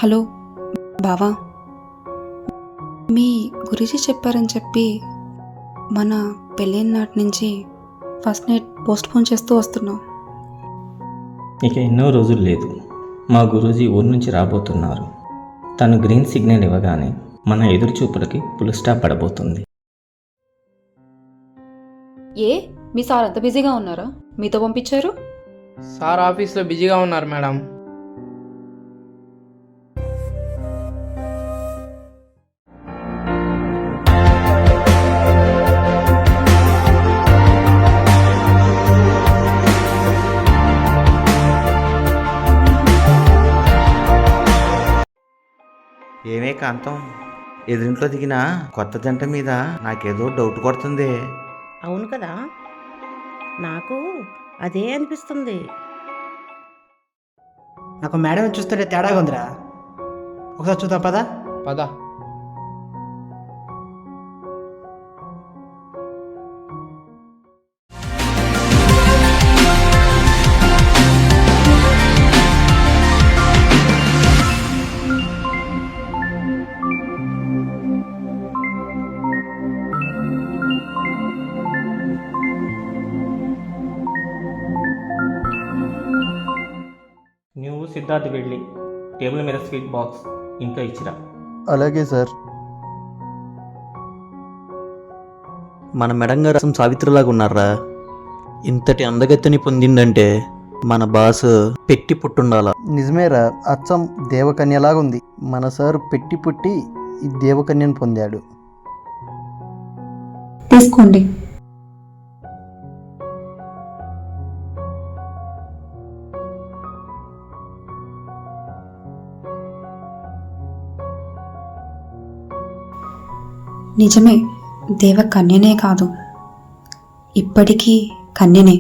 Hello బావా, మీ గురించి చెప్పారని చెప్పి మన పెళ్ళైన నాటి నుంచి ఫస్ట్ నైట్ పోస్ట్పోన్ చేస్తూ వస్తున్నాం. ఇక ఎన్నో రోజులు లేదు. మా గురూజీ ఊరి నుంచి రాబోతున్నారు. తను గ్రీన్ సిగ్నల్ ఇవ్వగానే మన ఎదురు చూపులకి ఫుల్ స్టాప్ పడబోతుంది. ఏ మీ సార్ అంత బిజీగా ఉన్నారా? మీతో పంపించారు? సార్ ఆఫీస్లో బిజీగా ఉన్నారు మేడం. ఏమే కాంతం, ఎదురింట్లో దిగిన కొత్త జంట మీద నాకేదో డౌట్ కొడుతుంది. అవును కదా, నాకు అదే అనిపిస్తుంది. నాకు మేడం చూస్తుంటే తేడాగా ఉందిరా. ఒకసారి చూద్దాం పదా. పద. నువ్వు సిద్ధార్థ్ వెళ్ళి టేబుల్ మీద స్వీట్ బాక్స్ ఇంట్లో ఇచ్చిరా. అలాగే సార్. మన మేడం గారు అసలు సావిత్రిలాగా ఉన్నారా? ఇంతటి అందగతిని పొందిందంటే మన బాస్ పెట్టి పుట్టుండాల. నిజమేరా, అచ్చం దేవకన్యలాగా ఉంది. మన సార్ పెట్టి పుట్టి ఈ దేవకన్యను పొందాడు. తీసుకోండి. నిజమే, దేవ కన్యనే కాదు, ఇప్పటికీ కన్యనే.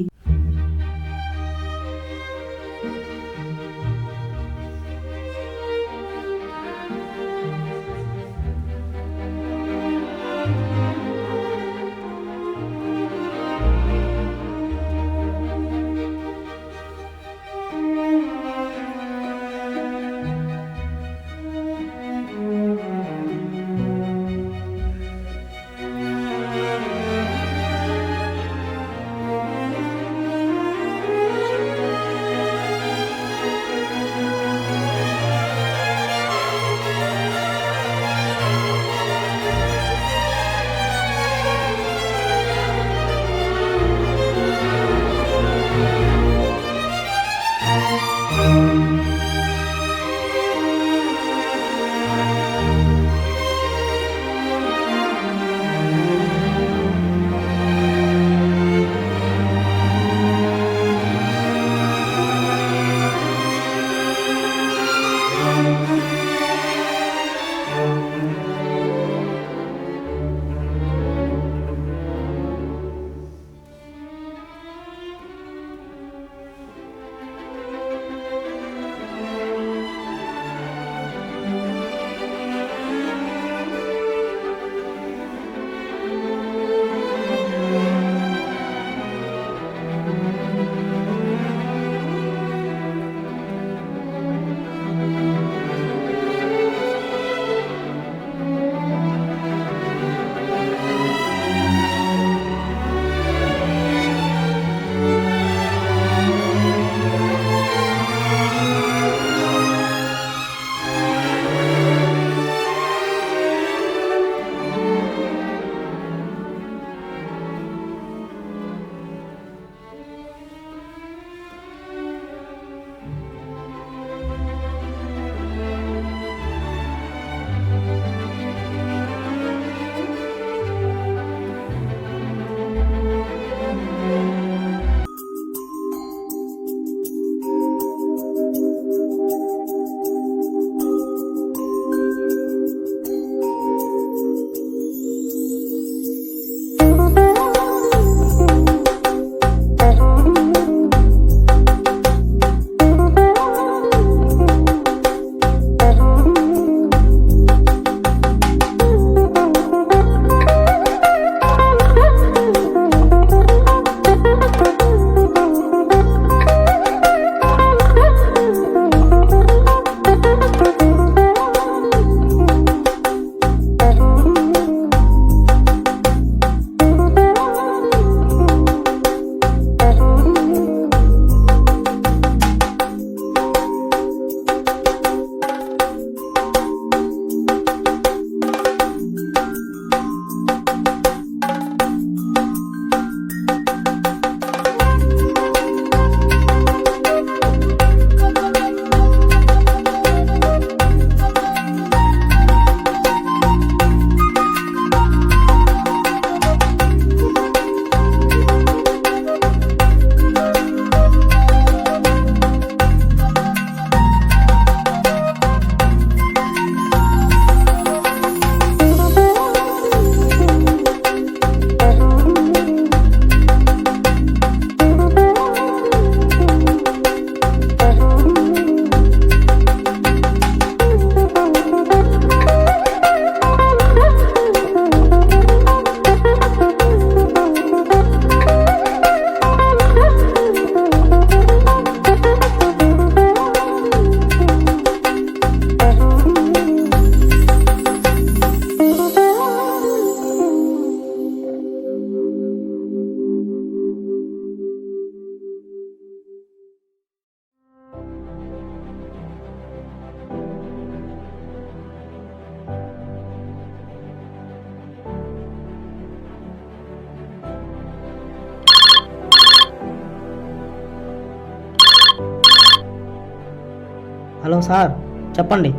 హలో సార్, చెప్పండి.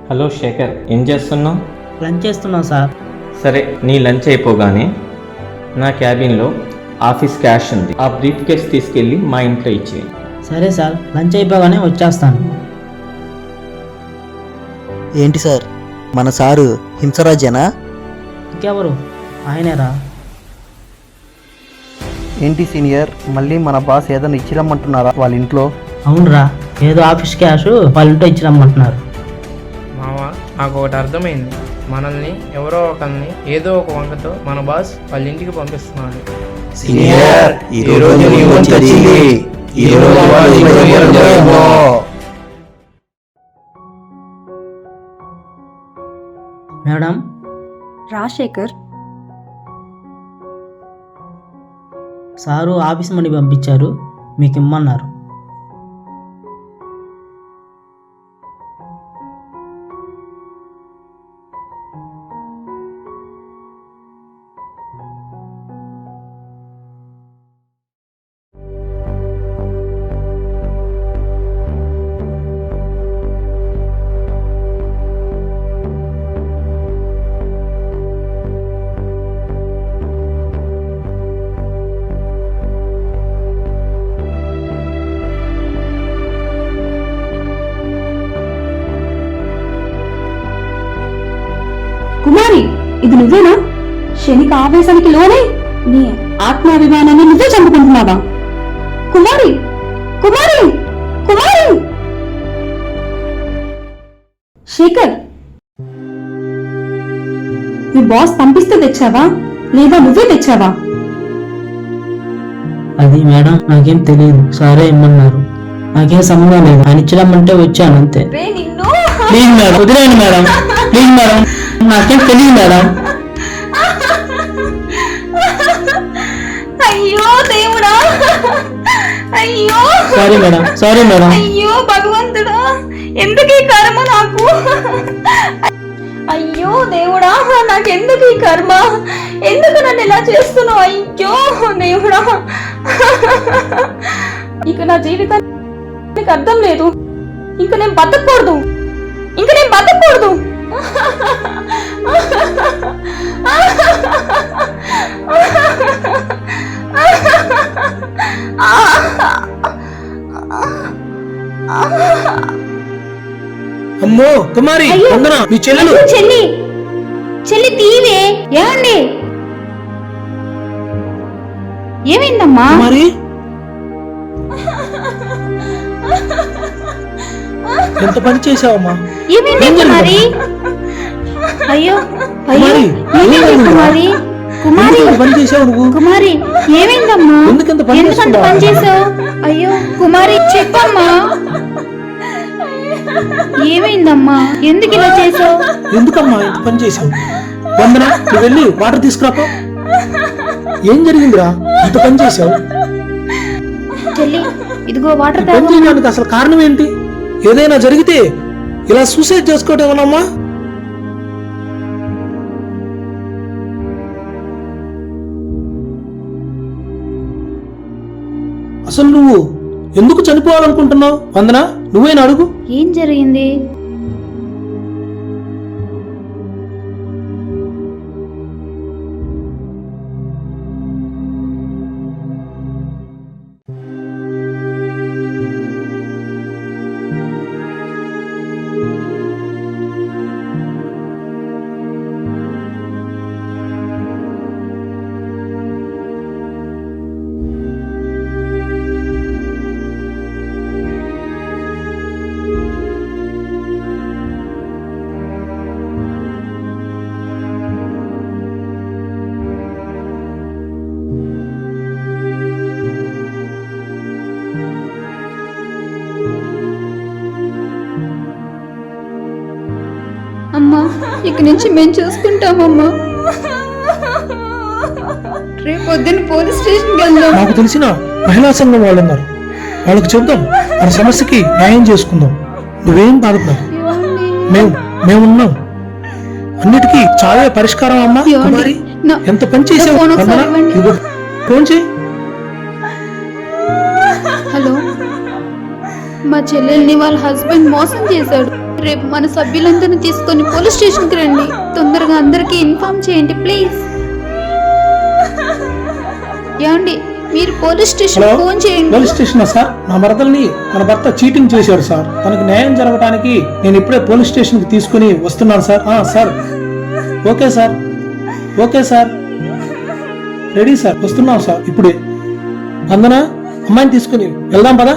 హలో శేఖర్, ఏం చేస్తున్నావు? లంచ్ చేస్తున్నాం సార్. సరే, నీ లంచ్ అయిపోగానే నా క్యాబిన్లో ఆఫీస్ క్యాష్ ఉంది. ఆ బ్రీఫ్ కేస్ తీసుకెళ్ళి మా ఇంట్లో ఇచ్చేయి. సరే సార్, లంచ్ అయిపోగానే వచ్చేస్తాను. ఏంటి సార్, మన సారు హింసరాజేనా? ఇంకెవరు? ఆయనేరా. ఏంటి సీనియర్, మళ్ళీ మన బాస్ ఏదైనా ఇచ్చిరమ్మంటున్నారా వాళ్ళ ఇంట్లో? అవునరా, ఏదో ఆఫీస్ క్యాష్ వాళ్ళ ఇంట్లో ఇచ్చి రమ్మంటున్నారు. మావా, నాకు ఒకటి అర్థమైంది. మనల్ని ఎవరో ఒకరిని ఏదో ఒక వంకతో మన బాస్ వాళ్ళ ఇంటికి పంపిస్తున్నాడు. సీనియర్, ఈ రోజు నీ వంతు వచ్చింది. ఈ రోజు వాడు ఇవ్వలేమో. Madam, Rajasekhar, sir office money పంపించారు, మీకు ఇమ్మన్నారు. కుమారి, ఇది నువ్వేనా? శనిక ఆవేశానికి లోనే నీ ఆత్మాభిమానాన్ని నువ్వే చంపుకుంటున్నావా? కుమారి, కుమారి, కుమారి! శేఖర్, మీ బాస్ పంపిస్తే తెచ్చావా లేదా నువ్వే తెచ్చావా? అది మేడం, నాకేం తెలియదు. సారే ఇమ్మన్నారు, నాకేం సంబంధం లేదు. ఆయన ఇచ్చిరమ్మంటే వచ్చాను అంతే. ప్లీజ్ మేడం, వదిలేయండి మేడం, ప్లీజ్ మేడం, నాకేం తెలియదు మేడం. అయ్యో దేవుడా, అయ్యో సారీ మేడం, సారీ మేడం. అయ్యో భగవంతుడా, ఎందుకు ఈ కర్మ నాకు? అయ్యో దేవుడా, నాకెందుకు ఈ కర్మ? ఎందుకు నన్ను ఇలా చేస్తున్నావు? అయ్యో దేవుడా, ఇక నా జీవితానికి అర్థం లేదు. ఇంక నేను బతకూడదు, ఇంక నేను బతకూడదు. అమ్మో కుమారి, వందన, మీ చెల్లెలు. చెల్లి, చెల్లి తీవే. ఏమండి, ఏమైందమ్మా? కుమారి, ఎంత పని చేసావమ్మా? ఏమైంది కుమారి? అయ్యో కుమారి, ఏమైంది కుమారి? కుమారి, ఎందుకు పని చేసావు నువ్వు? కుమారి, ఏమైందమ్మా? ఎందుకంత పని ఎందుకంత చేస్తున్నావు? పని చేసావు? అయ్యో కుమారి, చెప్పమ్మా, ఏమైందమ్మా? ఎందుకు ఇలా చేసావు? ఎందుకమ్మా ఇంత పని చేసావు? వందన, నువ్వు వెళ్ళి వాటర్ తీసుకురాపో. ఏం జరిగిందిరా, ఇంత పని చేసావు? చెల్లి, ఇదిగో వాటర్ ఈ పని చేయడానికి అసలు కారణం ఏంటి? ఏదైనా జరిగితే ఇలా సూసైడ్ చేసుకోవటం ఏమన్నమ్మా? అసలు నువ్వు ఎందుకు చనిపోవాలనుకుంటున్నావు? వందన, నువ్వేనా అడుగు. ఏం జరిగింది? అమ్మా, ఇక నుంచి మేము చూసుకుంటామమ్మా. రేపు పొద్దున్న పోలీస్ స్టేషన్కి వెళ్దాం. నాకు తెలిసిన మహిళా సంఘం వాళ్ళు ఉన్నారు, వాళ్ళకి చెబుదాం, మన సమస్యకి న్యాయం చేసుకుందాం. నువ్వేం బాధపడవు, మేమున్నాం. అన్నిటికీ చావే పరిష్కారం అమ్మా. కుమారి, ఎంత పని చేసావు? వందన, ఇదిగో ఫోన్ చేయి. హలో మా చెల్లెల్ని వాళ్ళ హస్బెండ్ మోసం చేశాడు. రేపు మన సభ్యులందరినీ తీసుకొని పోలీస్ స్టేషన్కి రండి. తొందరగా అందరికీ ఇన్ఫార్మ్ చేయండి ప్లీజ్. ఏమండి, మీరు పోలీస్ స్టేషన్ హలో, ఫోన్ చేయండి. Police station sir. నా భర్తల్ని మన భర్త చీటింగ్ చేశాడు సార్. తనకు న్యాయం జరగడానికి నేను ఇప్పుడే పోలీస్ స్టేషన్ కి తీసుకుని వస్తున్నాను sir. Sir okay sir, okay sir, ready sir, వస్తున్నాం సార్ ఇప్పుడే. వందన, అమ్మాయిని తీసుకుని వెళ్దాం పదా.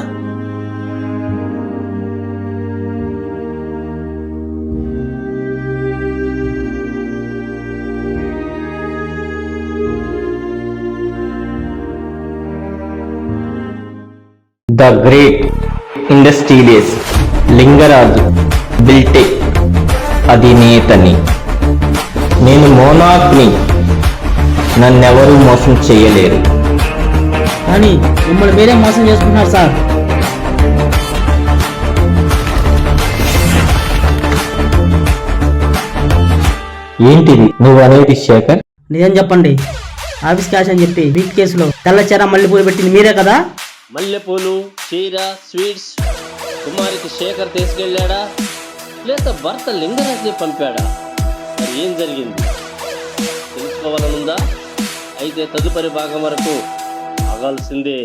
The great industrialist Lingaraju Biltech అధినేతని. నేను మోనార్క్ని. నన్నెవరూ మోసం చేయలేరు. కానీ మిమ్మల్ని మీరే మోసం చేసుకుంటున్నారు సార్. ఏంటిది నువ్వు అనేది శేఖర్? నిజం చెప్పండి. ఆఫీస్ క్యాష్ అని చెప్పి వీక్ కేసులో తెల్ల చీర మల్లెపూలు పెట్టింది మీరే కదా? మల్లెపూలు, చీర, స్వీట్స్ కుమారికి శేఖర్ తీసుకెళ్ళాడా లేక భర్త లింగరాజ్ని పంపాడా? మరి ఏం జరిగింది తెలుసుకోవాలనుందా? అయితే తదుపరి భాగం వరకు ఆగాల్సిందే.